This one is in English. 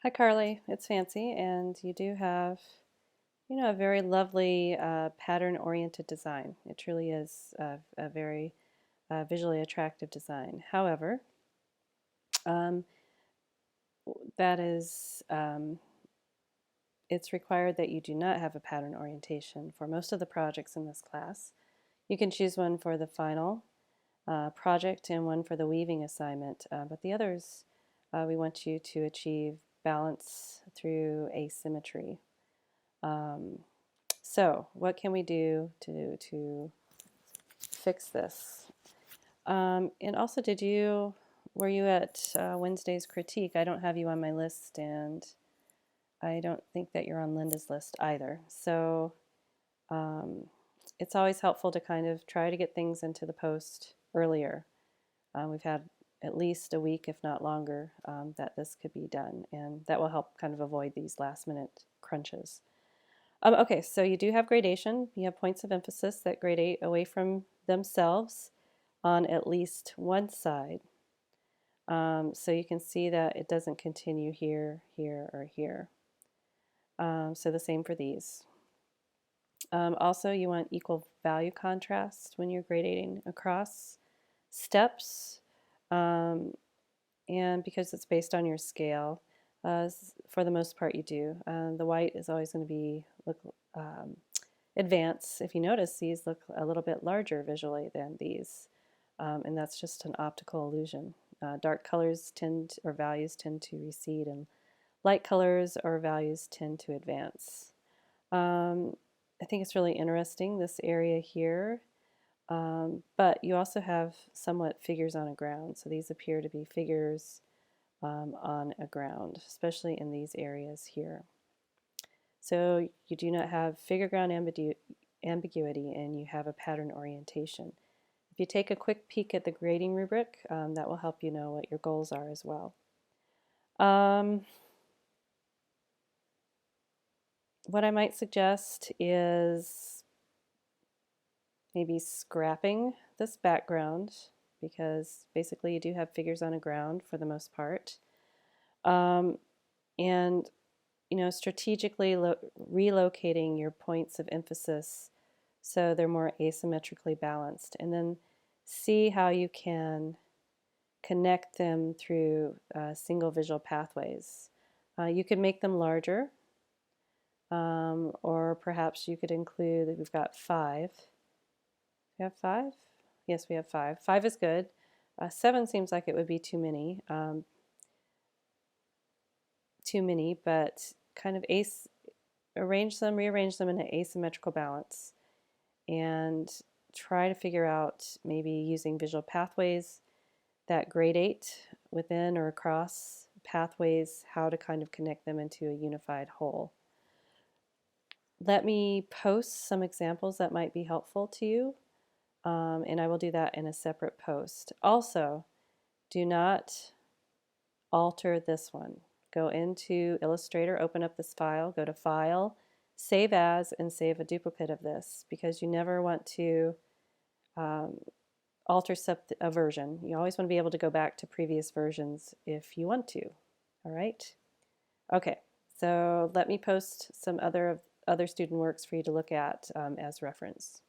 Hi Carly, it's Fancy, and you do have, a very lovely pattern-oriented design. It truly is a very visually attractive design. However, um, that is, it's required that you do not have a pattern orientation for most of the projects in this class. You can choose one for the final project and one for the weaving assignment, but the others, we want you to achieve balance through asymmetry. Um, So, what can we do to fix this? And also, were you at Wednesday's critique? I don't have you on my list, and I don't think that you're on Linda's list either. So, um, it's always helpful to kind of try to get things into the post earlier. We've had at least a week, if not longer, that this could be done, and that will help kind of avoid these last minute crunches. Okay, so you do have gradation. You have points of emphasis that gradate away from themselves on at least one side. So you can see that it doesn't continue here, here, or here. So the same for these. Also, you want equal value contrast when you're gradating across steps. Um, and because it's based on your scale, for the most part you do. The white is always going to be um, advance. If you notice, these look a little bit larger visually than these, and that's just an optical illusion. Dark colors or values tend to recede, and light colors or values tend to advance. I think it's really interesting, this area here, but you also have somewhat figures on a ground, so these appear to be figures on a ground, especially in these areas here. So you do not have figure ground ambiguity, and you have a pattern orientation. If you take a quick peek at the grading rubric, that will help you know what your goals are as well. What I might suggest is maybe scrapping this background, because basically you do have figures on a ground for the most part. And strategically relocating your points of emphasis so they're more asymmetrically balanced, and then see how you can connect them through single visual pathways. You could make them larger, or perhaps you could include, we've got 5. We have 5? Yes, we have 5. 5 is good. 7 seems like it would be too many. But kind of rearrange them in an asymmetrical balance, and try to figure out, maybe using visual pathways that gradate within or across pathways, how to kind of connect them into a unified whole. Let me post some examples that might be helpful to you, and I will do that in a separate post. Also, do not alter this one. Go into Illustrator, open up this file, go to File, Save As, and save a duplicate of this, because you never want to alter a version. You always want to be able to go back to previous versions if you want to. All right? Okay, so let me post some other student works for you to look at as reference.